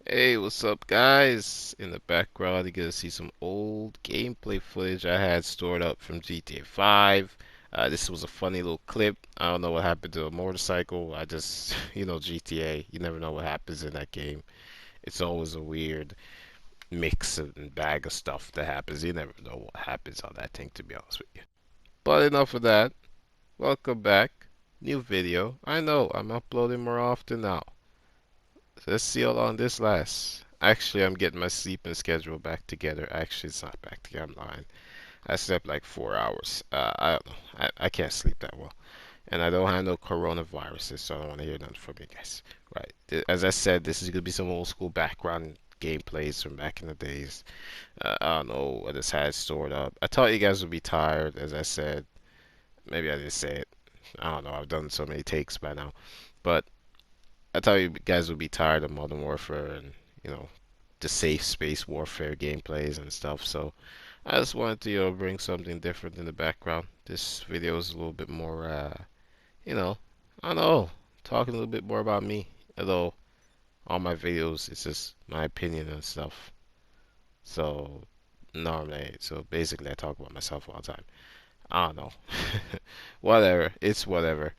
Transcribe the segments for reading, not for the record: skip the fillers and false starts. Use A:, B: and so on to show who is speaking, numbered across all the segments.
A: Hey, what's up, guys? In the background, you're gonna see some old gameplay footage I had stored up from GTA 5. This was a funny little clip. I don't know what happened to a motorcycle. I just, GTA, you never know what happens in that game. It's always a weird mix and bag of stuff that happens. You never know what happens on that thing, to be honest with you. But enough of that. Welcome back. New video. I know, I'm uploading more often now. Let's see how long this lasts. Actually, I'm getting my sleeping schedule back together. Actually, it's not back together. I'm lying. I slept like 4 hours. I don't know. I can't sleep that well. And I don't have no coronaviruses, so I don't want to hear nothing from you guys. Right. As I said, this is going to be some old school background gameplays from back in the days. I don't know what this had stored up. I thought you guys would be tired, as I said. Maybe I didn't say it. I don't know. I've done so many takes by now. But I thought you guys would be tired of Modern Warfare and, you know, the safe space warfare gameplays and stuff. So I just wanted to, bring something different in the background. This video is a little bit more, you know, I don't know, talking a little bit more about me. Although all my videos, it's just my opinion and stuff. So normally, so basically, I talk about myself all the time. I don't know. Whatever. It's whatever.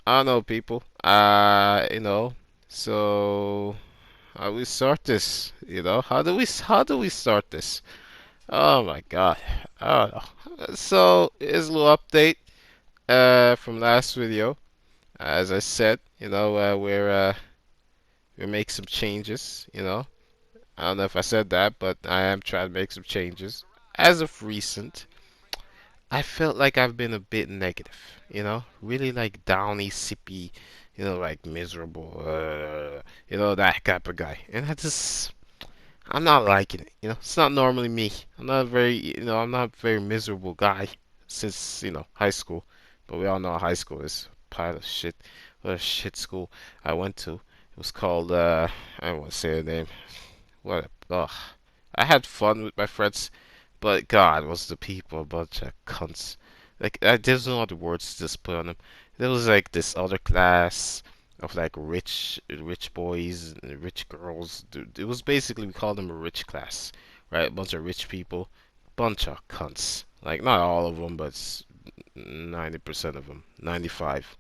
A: I don't know, people. So how do we start this? How do we start this? Oh my God. I don't know. So here's a little update from last video. As I said, we make some changes, I don't know if I said that, but I am trying to make some changes. As of recent, I felt like I've been a bit negative, really like downy, sippy, like miserable, that type of guy. And I'm not liking it, It's not normally me. I'm not a very miserable guy since, high school. But we all know high school is a pile of shit. What a shit school I went to. It was called, I don't want to say the name. Ugh. I had fun with my friends, but God, was the people a bunch of cunts. Like, there's no other words to just put on them. There was like this other class of like rich boys and rich girls. It was basically, we called them a rich class, right? A bunch of rich people, bunch of cunts. Like, not all of them, but 90% of them, 95,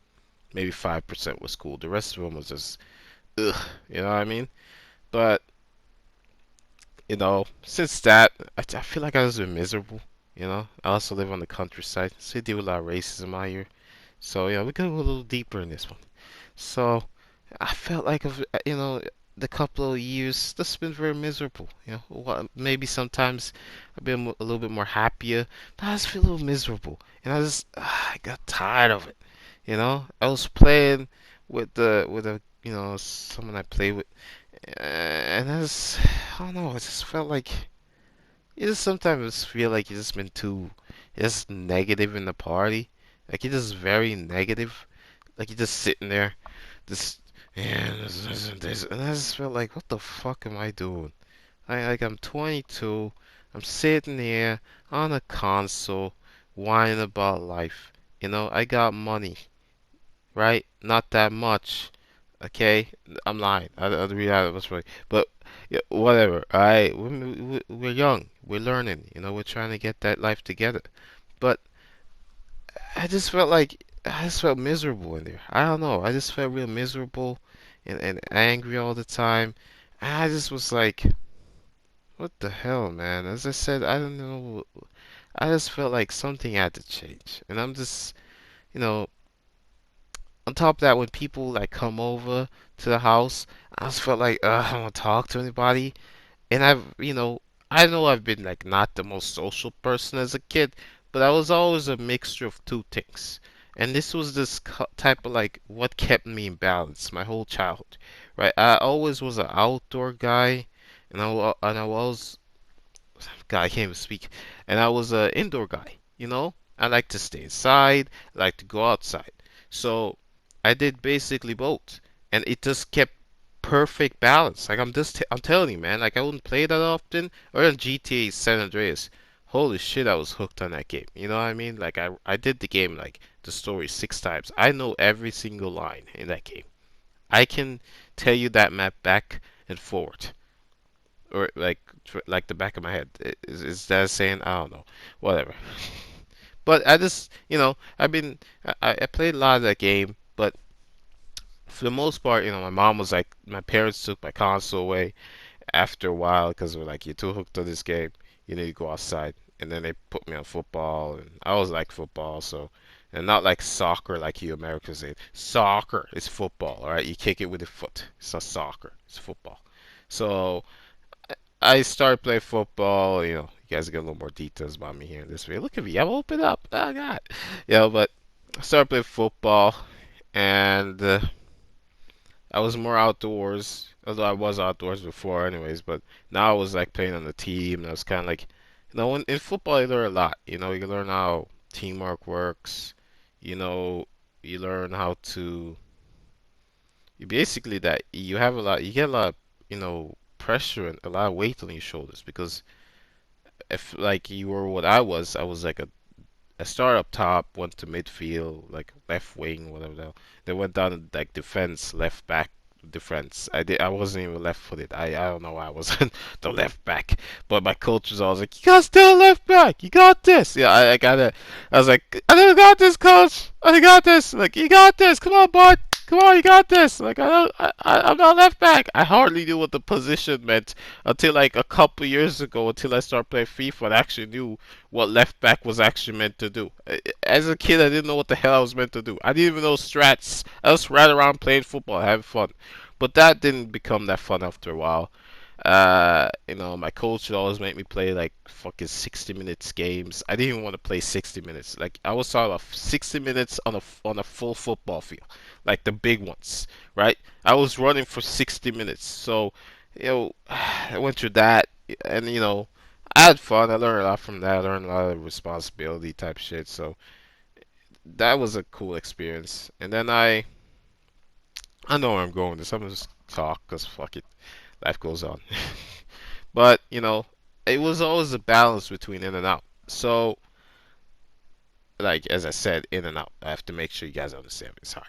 A: maybe 5% was cool. The rest of them was just ugh, you know what I mean? But since that, I feel like I was been miserable. I also live on the countryside, so I deal with a lot of racism out here. So yeah, we gotta go a little deeper in this one. So I felt like the couple of years that's been very miserable. Maybe sometimes I've been a little bit more happier, but I just feel a little miserable, and I got tired of it. I was playing with someone I play with, and I don't know. I just felt like you just sometimes feel like you just been too just negative in the party. Like you're just very negative. Like you're just sitting there, just yeah, this, and I just felt like, what the fuck am I doing? I'm 22. I'm sitting here on a console, whining about life. I got money, right? Not that much. Okay, I'm lying. I really had was right, but yeah, whatever. Alright, we're young. We're learning. We're trying to get that life together. But I just felt miserable in there. I don't know. I just felt real miserable and angry all the time. And I just was like, what the hell, man? As I said, I don't know. I just felt like something had to change. And I'm just, you know, on top of that, when people like come over to the house, I just felt like I don't want to talk to anybody. And I know I've been like not the most social person as a kid, but I was always a mixture of two things. And this was this type of like what kept me in balance my whole childhood, right? I always was an outdoor guy, and I was God, I can't even speak, and I was an indoor guy. I like to stay inside, I like to go outside. So I did basically both, and it just kept perfect balance. Like I'm telling you, man. Like I wouldn't play that often. Or in GTA San Andreas, holy shit, I was hooked on that game. You know what I mean? Like I did the game like the story 6 times. I know every single line in that game. I can tell you that map back and forward, or like the back of my head. Is that saying? I don't know. Whatever. But I just, I played a lot of that game, but for the most part, my mom was like, my parents took my console away after a while because they were like, you're too hooked to this game. You need to go outside. And then they put me on football, and I always like football, so. And not like soccer like you Americans say. Soccer is football, all right? You kick it with the foot. It's not soccer, it's football. So I started playing football. You guys get a little more details about me here in this video. Look at me, I'm open up. Oh God, but I started playing football, and I was more outdoors. Although I was outdoors before, anyways. But now I was like playing on the team, and I was kind of like, in football you learn a lot. You learn how teamwork works. You know, you learn how to. You basically that you have a lot. You get a lot of pressure and a lot of weight on your shoulders because if like you were what I was like a start up top, went to midfield, like left wing, whatever the hell. They went down to like defense, left back defense. I wasn't even left footed. I don't know why I wasn't the left back. But my coach was always like, you got still left back, you got this. Yeah, I was like, I got this, coach. I got this. Like, you got this. Come on, bud. Come on, you got this. Like, I'm not left back. I hardly knew what the position meant until like a couple years ago, until I started playing FIFA and actually knew what left back was actually meant to do. As a kid, I didn't know what the hell I was meant to do. I didn't even know strats. I just ran around playing football, having fun. But that didn't become that fun after a while. My coach would always make me play like fucking 60 minutes games. I didn't even want to play 60 minutes. Like I was talking about 60 minutes on a full football field, like the big ones, right? I was running for 60 minutes. So, I went through that, and I had fun. I learned a lot from that. I learned a lot of responsibility type shit. So that was a cool experience. And then I know where I'm going with this. I'm gonna just talk because fuck it, life goes on. But it was always a balance between in and out. So, like as I said, in and out. I have to make sure you guys understand me. Sorry,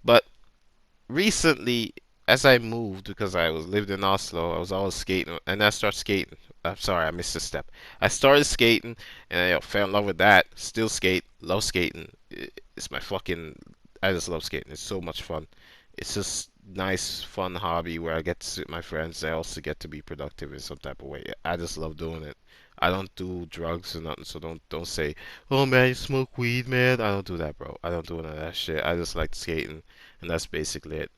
A: but recently, as I moved because I was lived in Oslo, I was always skating, and I started skating. I'm sorry, I missed a step. I started skating, and I fell in love with that. Still skate, love skating. It's my fucking. I just love skating. It's so much fun. It's just nice, fun hobby where I get to sit with my friends. I also get to be productive in some type of way. I just love doing it. I don't do drugs or nothing, so don't say, "Oh man, you smoke weed, man." I don't do that, bro. I don't do none of that shit. I just like skating, and that's basically it.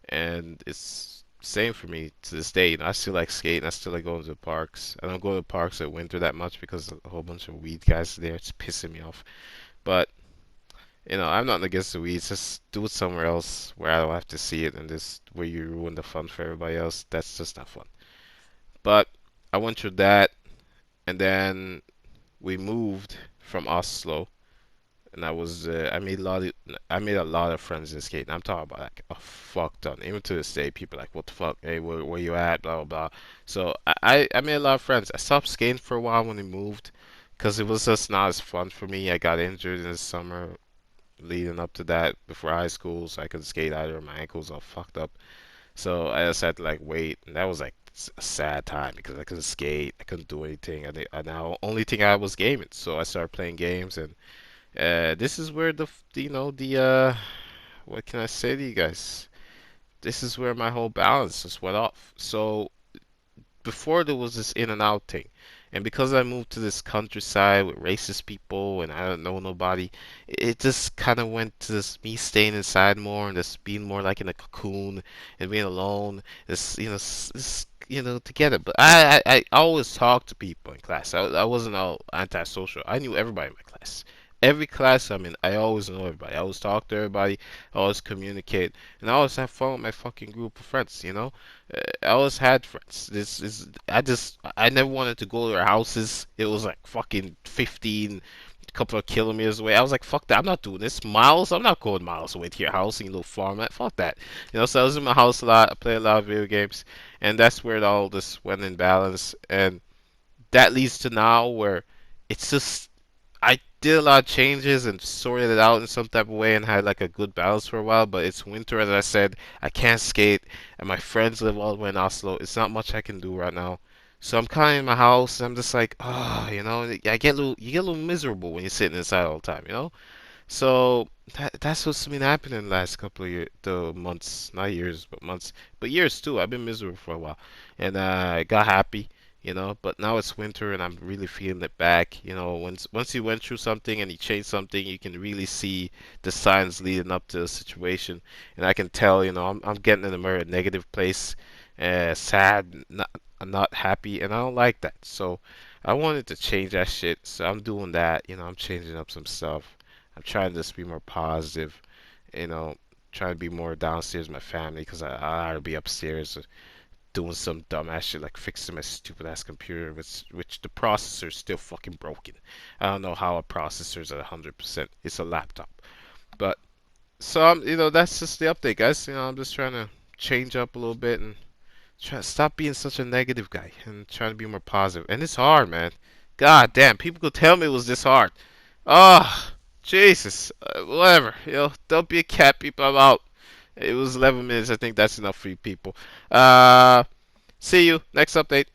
A: And it's same for me to this day. I still like skating. I still like going to the parks. I don't go to the parks at winter that much because a whole bunch of weed guys there. It's pissing me off. But I'm not against the weeds. Just do it somewhere else where I don't have to see it, and this where you ruin the fun for everybody else. That's just not fun. But I went through that, and then we moved from Oslo, and I made a lot of friends in skating. I'm talking about like a fuck ton. Even to this day, people are like, what the fuck? Hey, where you at? Blah blah blah. So I made a lot of friends. I stopped skating for a while when we moved, because it was just not as fun for me. I got injured in the summer leading up to that before high school, so I couldn't skate either. My ankles all fucked up, so I just had to like wait, and that was like a sad time because I couldn't skate, I couldn't do anything. And now only thing I was gaming, so I started playing games, and this is where the what can I say to you guys? This is where my whole balance just went off. So before there was this in and out thing. And because I moved to this countryside with racist people and I don't know nobody, it just kind of went to this me staying inside more and just being more like in a cocoon and being alone. Together. But I always talked to people in class. I wasn't all antisocial. I knew everybody in my class. Every class I'm in, I always know everybody. I always talk to everybody. I always communicate, and I always have fun with my fucking group of friends. I always had friends. This is I never wanted to go to their houses. It was like fucking 15, couple of kilometers away. I was like, fuck that. I'm not doing this. Miles. I'm not going miles away to your house in your little farm. Fuck that. So I was in my house a lot. I played a lot of video games, and that's where it all just went in balance. And that leads to now where it's just did a lot of changes and sorted it out in some type of way and had like a good balance for a while. But it's winter, as I said, I can't skate, and my friends live all the way in Oslo. It's not much I can do right now. So I'm kind of in my house, and I'm just like, oh, you get a little miserable when you're sitting inside all the time, you know? So that's what's been happening the last couple of the months, not years, but months, but years too. I've been miserable for a while, and I got happy, But now it's winter, and I'm really feeling it back. Once you went through something and you changed something, you can really see the signs leading up to the situation, and I can tell, I'm getting in a more negative place, sad, not happy, and I don't like that. So I wanted to change that shit, so I'm doing that. I'm changing up some stuff. I'm trying to just be more positive, you know, trying to be more downstairs with my family because I ought to be upstairs doing some dumbass shit like fixing my stupid ass computer, which the processor is still fucking broken. I don't know how a processor is at 100%. It's a laptop, but so that's just the update, guys. I'm just trying to change up a little bit and try to stop being such a negative guy and trying to be more positive. And it's hard, man. God damn, people could tell me it was this hard. Oh, Jesus. Whatever. Don't be a cat, people. I'm out. It was 11 minutes. I think that's enough for you people. Uh, See you next update.